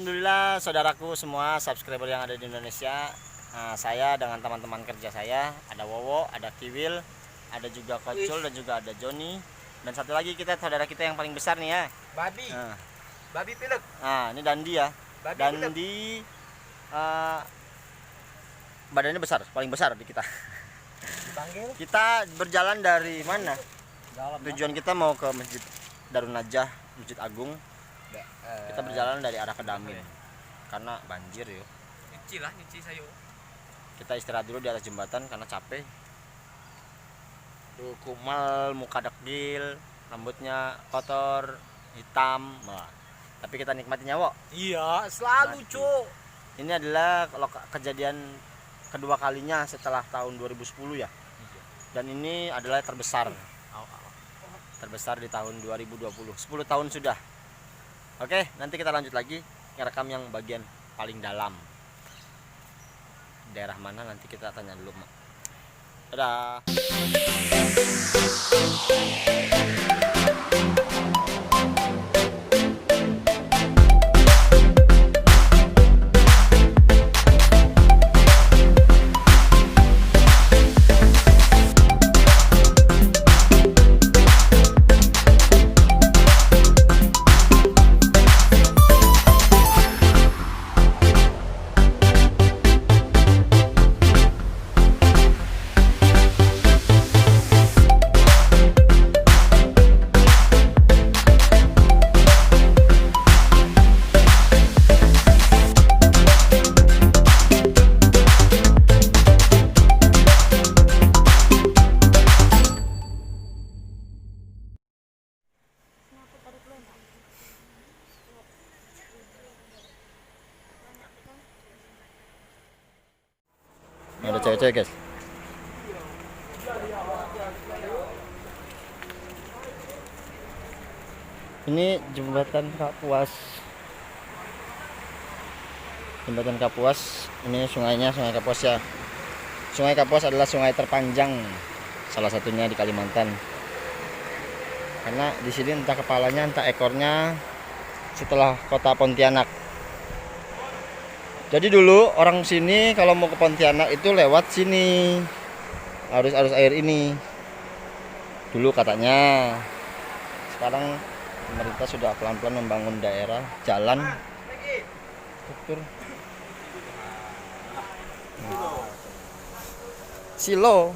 Alhamdulillah saudaraku semua subscriber yang ada di Indonesia. Saya dengan teman-teman kerja saya, ada Wowo, ada Kiwil, ada juga Kocul dan juga ada Joni. Dan satu lagi saudara kita yang paling besar nih ya. Babi. Babi pilek. Nah, ini Dandi ya. Dandi badannya besar, paling besar di kita. Dipanggil. Kita berjalan dari mana? Tujuan kita mau ke Masjid Darun Najah, Masjid Agung. Kita berjalan dari arah Kedamin karena banjir yuk. Nyuci sayur. Kita istirahat dulu di atas jembatan karena capek. Tuh kumal, muka dekil, rambutnya kotor, hitam. Wah, tapi kita nikmatinya, Wok. Iya, selalu, Cuk. Ini adalah kejadian kedua kalinya setelah tahun 2010 ya. Dan ini adalah terbesar di tahun 2020. 10 tahun sudah. Oke, nanti kita lanjut lagi ngerekam yang bagian paling dalam. Daerah mana nanti kita tanya dulu, Mak. Dadah. Ada cewek-cewek guys. Ini jembatan Kapuas. Jembatan Kapuas. Ini sungainya Sungai Kapuas ya. Sungai Kapuas adalah sungai terpanjang salah satunya di Kalimantan. Karena di sini entah kepalanya entah ekornya setelah kota Pontianak. Jadi dulu orang sini kalau mau ke Pontianak itu lewat sini, arus air ini. Dulu katanya. Sekarang pemerintah sudah pelan-pelan membangun daerah, jalan, struktur. Silo.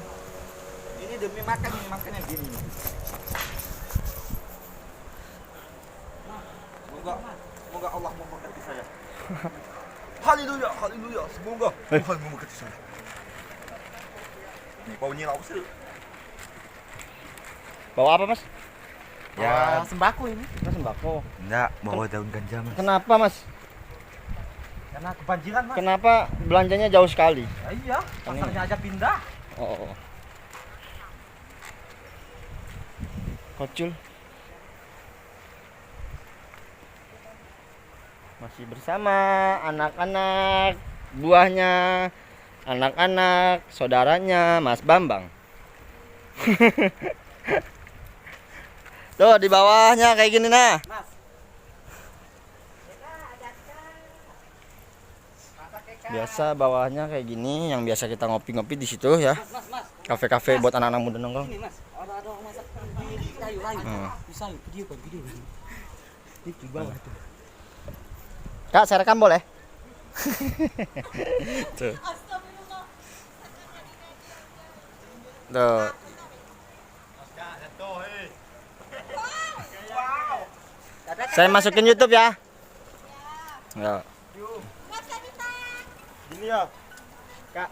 Ini demi makannya gini. Semoga Allah memberkati saya. Haleluya, haleluya. Semoga Tuhan memberkati saya. Ini baunya lauk sih. Bawa apa, Mas? Ya, sembako ini. Sembako. Enggak, bawa daun ganja, Mas. Kenapa, Mas? Karena kebanjiran, Mas. Kenapa belanjanya jauh sekali? Ya, iya, pasarnya aja pindah. Oh. Kocul. Masih bersama anak-anak buahnya, anak-anak saudaranya Mas Bambang. Tuh di bawahnya kayak gini nah. Mas. Biasa bawahnya kayak gini, yang biasa kita ngopi-ngopi di situ ya. Mas. Kafe-kafe buat anak-anak muda nongkrong. Ini, Mas. Ada orang masak di kayu. Bisa video. Ini di bawah tuh. Kak, saya rekam boleh? Tuh. Tuh. Saya masukin YouTube ya. Ya. Gini ya. Kak,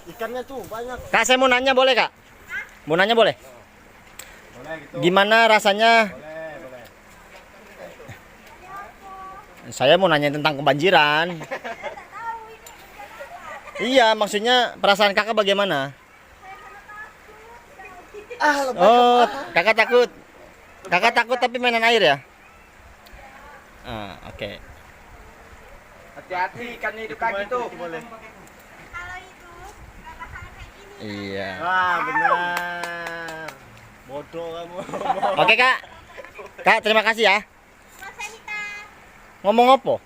ikannya tuh banyak. Kak, saya mau nanya boleh, Kak? Mau nanya boleh? Boleh gitu. Gimana rasanya? Boleh. Saya mau nanya tentang kebanjiran. Iya, maksudnya perasaan kakak bagaimana? Oh, kakak takut. Kakak takut tapi mainan air ya? Oke. Hati-hati ikannya hidup kaki tuh. Boleh. Iya. Wah, benar. Bodoh kamu. Oke, Kak. Kak, terima kasih ya. Ngomong apa?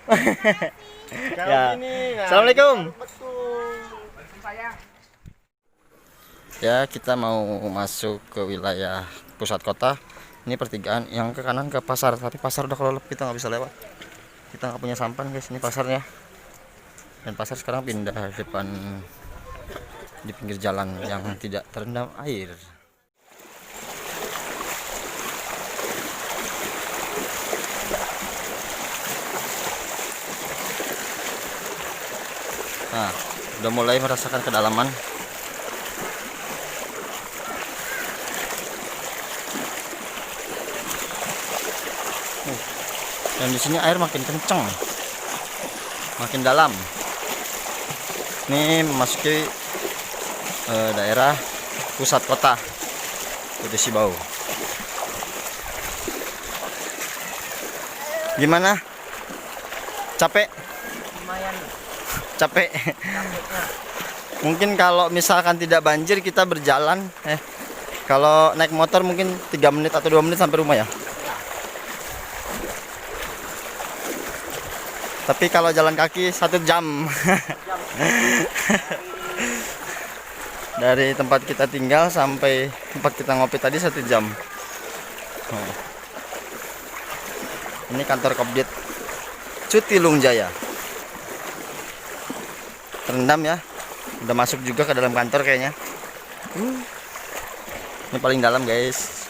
Ya. Nah, Assalamualaikum. betul. Ya, kita mau masuk ke wilayah pusat kota. Ini pertigaan yang ke kanan ke pasar, tapi pasar udah kelelep, kita nggak bisa lewat. Kita nggak punya sampan guys, ini pasarnya. Dan pasar sekarang pindah depan di pinggir jalan yang tidak terendam air. Nah, udah mulai merasakan kedalaman. Dan di sini air makin kenceng, makin dalam. Ini memasuki daerah pusat kota Putus Sibau. Gimana? Capek? Lumayan Capek. capeknya. Mungkin kalau misalkan tidak banjir kita berjalan, kalau naik motor mungkin 3 menit atau 2 menit sampai rumah ya. Tapi kalau jalan kaki 1 jam. Dari tempat kita tinggal sampai tempat kita ngopi tadi 1 jam. Ini kantor Kopdit Cutilung Jaya. Terendam ya. Udah masuk juga ke dalam kantor kayaknya. Ini paling dalam guys.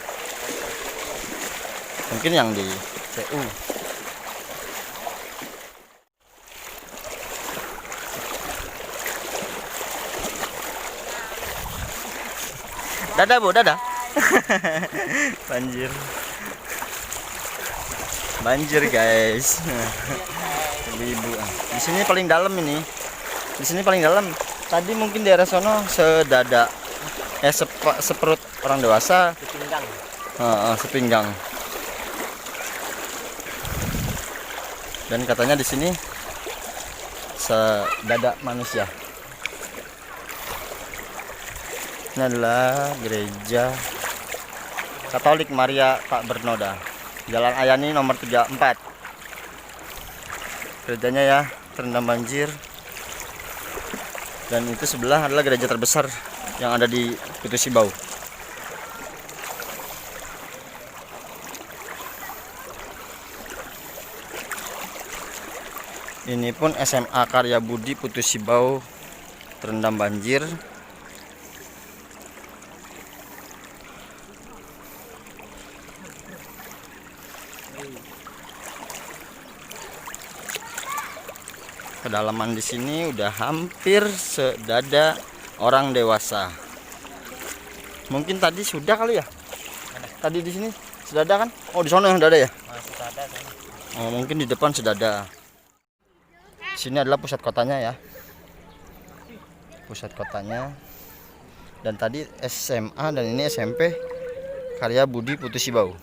Mungkin yang di CU. Dadah bu, dadah. Banjir. Banjir guys. Ibu-ibu. Di sini paling dalam ini. Di sini paling dalam. Tadi mungkin daerah sono sedada, seperut orang dewasa. Sepinggang. Sepinggang. Dan katanya di sini sedada manusia. Ini adalah gereja Katolik Maria Pak Bernoda, Jalan Ayani nomor 34. Gerejanya ya terendam banjir. Dan itu sebelah adalah gereja terbesar yang ada di Putus Sibau. Ini pun SMA Karya Budi Putus Sibau terendam banjir. Kedalaman di sini udah hampir sedada orang dewasa. Mungkin tadi sudah kali ya. Tadi di sini sedada kan? Oh, di sana yang dada ya? Masih ada kan. Oh, mungkin di depan sedada. Sini adalah pusat kotanya ya. Pusat kotanya. Dan tadi SMA dan ini SMP Karya Budi Putus Sibau.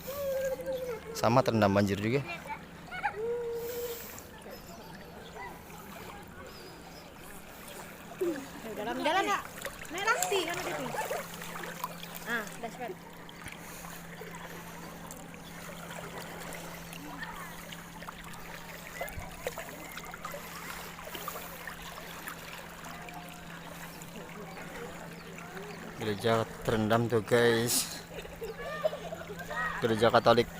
Sama terendam banjir juga. Dalam jalan ya, naik taksi kan itu. Ah, dashboard. Gereja terendam tuh guys. Gereja Katolik.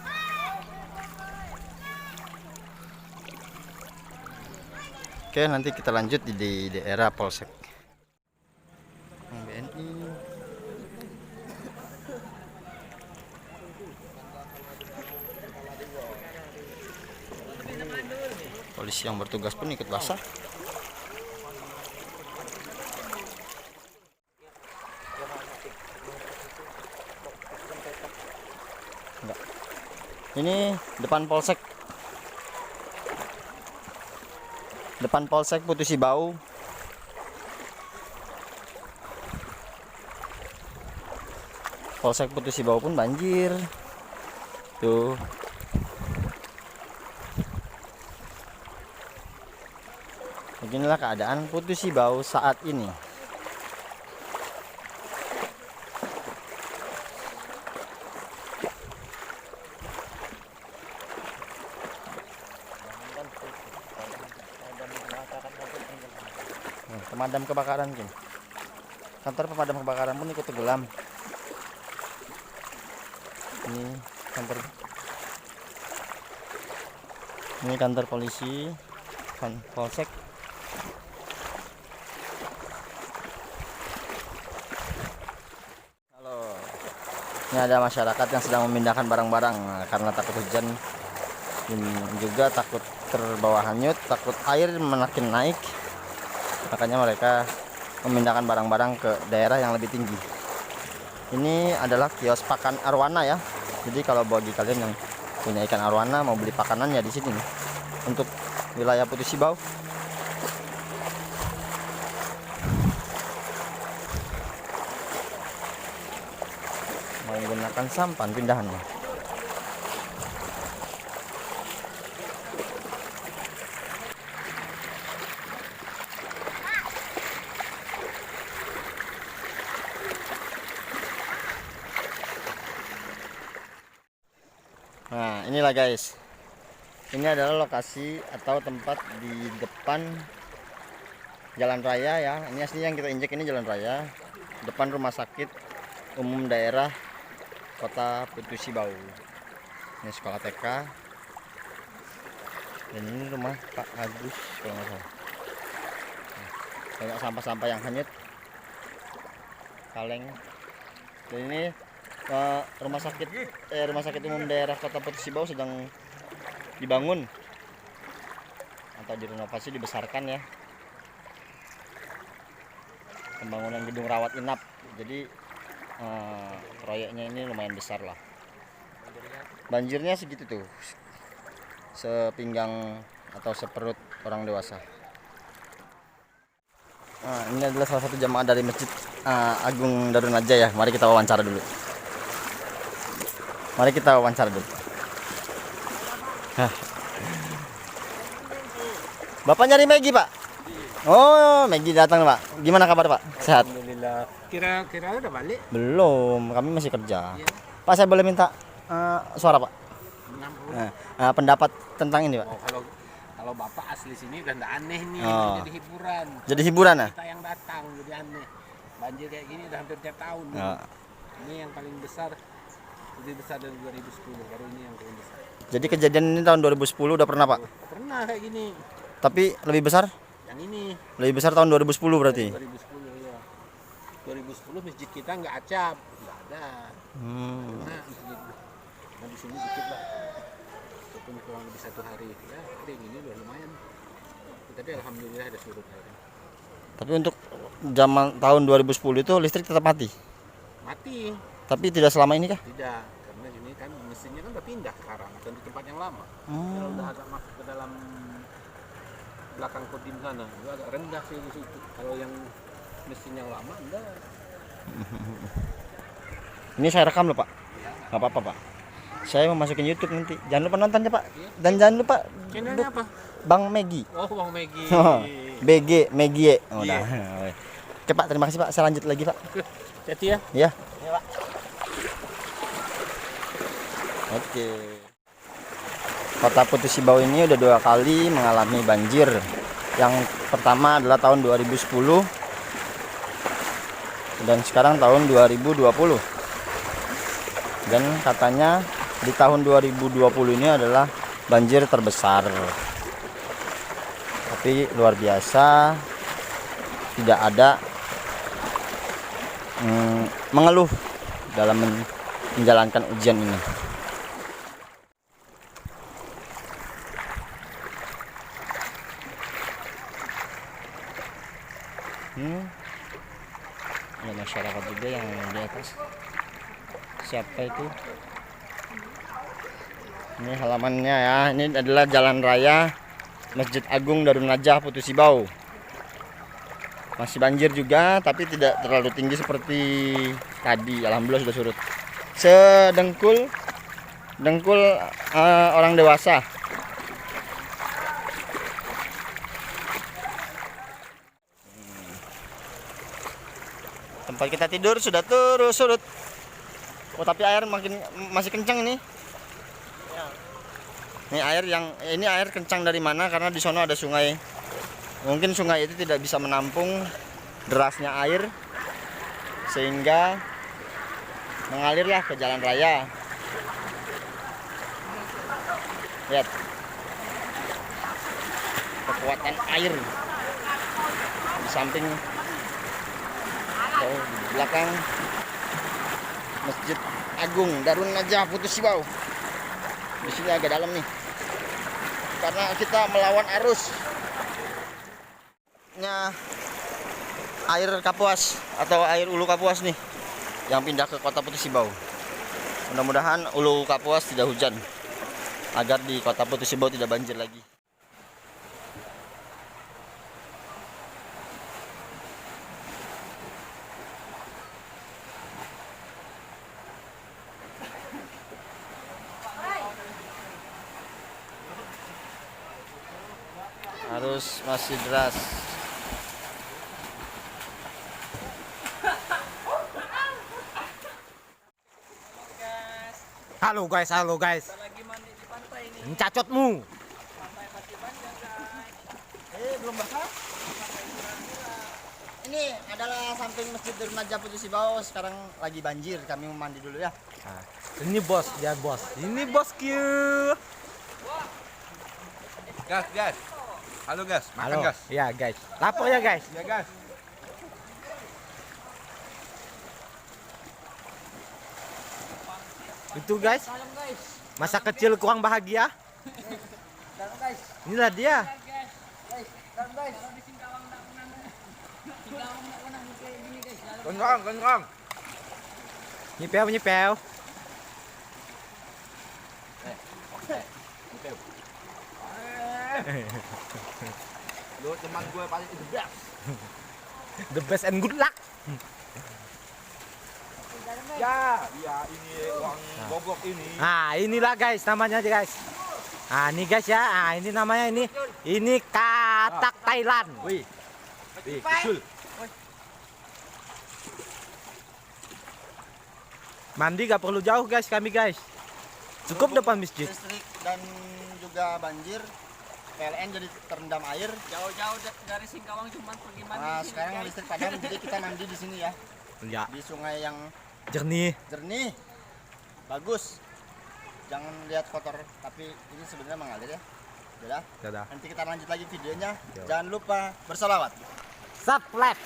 Oke, nanti kita lanjut di daerah Polsek BNI. Polisi yang bertugas pun ikut basah. Enggak. Ini depan Polsek. Depan Polsek Putus Sibau. Polsek Putus Sibau pun banjir. Tuh. Beginilah keadaan Putus Sibau saat ini. pemadam kebakaran kan. Kantor pemadam kebakaran pun ikut tenggelam. Ini kantor polisi, polsek. Halo. Ini ada masyarakat yang sedang memindahkan barang-barang karena takut hujan dan juga takut terbawa hanyut, takut air makin naik. Makanya mereka memindahkan barang-barang ke daerah yang lebih tinggi. Ini adalah kios pakan arwana ya. Jadi kalau bagi kalian yang punya ikan arwana mau beli pakanannya di sini nih, untuk wilayah Putus Sibau. Menggunakan sampan pindahannya. Nah, inilah guys. Ini adalah lokasi atau tempat di depan jalan raya ya. Ini asli yang kita injek ini jalan raya. Depan rumah sakit umum daerah Kota Putus Sibau. Ini sekolah TK. Dan ini rumah Pak Agus kalau nggak salah. Banyak sampah-sampah yang hanyut. Kaleng. Dan ini rumah sakit umum daerah Kota Putus Sibau sedang dibangun atau direnovasi, dibesarkan ya. Pembangunan gedung rawat inap. Jadi proyeknya ini lumayan besar lah. Banjirnya segitu tuh, sepinggang atau seperut orang dewasa. Nah, ini adalah salah satu jamaah dari Masjid Agung Darun Najah ya. Mari kita wawancara dulu. Bapak nyari Megi Pak? Oh, Megi datang Pak. Gimana kabar Pak? Sehat? Alhamdulillah. Kira-kira udah balik? Belum, kami masih kerja. Iya. Pak, saya boleh minta suara Pak? 60. Pendapat tentang ini Pak. Oh, kalau Bapak asli sini udah nggak aneh nih, Oh. jadi hiburan. Jadi hiburan ya? Kita yang datang jadi aneh. Banjir kayak gini udah hampir tiap tahun. Ya. Ini yang paling besar, lebih besar dari 2010. Baru ini yang paling besar. Jadi kejadian ini tahun 2010 udah pernah Pak? Pernah kayak gini. Tapi lebih besar? Yang ini Lebih besar tahun 2010 berarti? 2010 ya. 2010 masjid kita nggak acap, nggak ada. Nah, masjid. Nah, di sini dikit lah. Walaupun kurang lebih 1 hari. Ya, hari ini udah lumayan. Tapi alhamdulillah ada surut airnya. Tapi untuk zaman tahun 2010 itu listrik tetap mati? Mati. Tapi tidak selama ini kah? Tidak, karena ini kan mesinnya kan udah pindah sekarang dan di tempat yang lama. Kalau udah agak masuk ke dalam belakang kodim sana, itu agak rendah sih di situ. Kalau yang mesin yang lama enggak. Ini saya rekam loh Pak. Nggak apa-apa Pak. Saya mau masukin YouTube nanti. Jangan lupa nonton ya Pak. Dan jangan lupa Channelnya apa? Bang Megi. Oh, Bang Megi. BG Megi. Oh, Iya. udah. Oke Pak, terima kasih Pak. Saya lanjut lagi Pak. Hati ya. Ya. Oke. Kota Putus Sibau ini udah 2 kali mengalami banjir. Yang pertama adalah tahun 2010 dan sekarang tahun 2020. Dan katanya di tahun 2020 ini adalah banjir terbesar. Tapi luar biasa, tidak ada mengeluh dalam menjalankan ujian ini. Ada masyarakat juga yang di atas. Siapa itu? Ini halamannya ya. Ini adalah jalan raya Masjid Agung Darun Najah Putus Sibau. Masih banjir juga, tapi tidak terlalu tinggi seperti tadi. Alhamdulillah sudah surut. Sedengkul orang dewasa. Tempat kita tidur sudah terus surut. Oh, tapi air masih kencang ini. Ini air kencang dari mana? Karena di sana ada sungai Mungkin sungai itu tidak bisa menampung derasnya air sehingga mengalirlah ke jalan raya. Lihat kekuatan air di samping atau di belakang Masjid Agung Darun Najah Putus Sibau. Di sini agak dalam nih, karena kita melawan arus. Air Kapuas atau air Ulu Kapuas nih yang pindah ke Kota Putus Sibau. Mudah-mudahan Ulu Kapuas tidak hujan agar di Kota Putus Sibau tidak banjir lagi. Arus masih deras. Halo guys. Cacotmu. Belum basah. Ini adalah samping Masjid Darun Najah Putus Sibau. Sekarang lagi banjir. Kami mau mandi dulu ya. Nah, ini bos, dia bos. Ini bosku. Gas. Halo gas, makan Halo. gas. Ya guys. Lapor ya guys. Ya gas. Itu guys. Masa kecil kurang bahagia. Inilah dia. Kencang. Nyipeu. Lu teman gue paling the best. The best and good luck. Ya, ini uang bobok ini. Nah, inilah guys namanya guys. Nah, ini guys ya. Nah, ini namanya ini katak Thailand. Wih, kecil. Mandi gak perlu jauh guys kami guys. Cukup depan masjid. Listrik dan juga banjir. PLN jadi terendam air. Jauh-jauh dari Singkawang cuma pergi mandi. Nah, sekarang listrik padam jadi kita mandi di sini ya. Ya, Di sungai yang jernih. jernih. Bagus. Jangan lihat kotor, tapi ini sebenarnya mengalir ya. Udah. Dadah. Nanti kita lanjut lagi videonya. Yo. Jangan lupa bersolawat. Subscribe.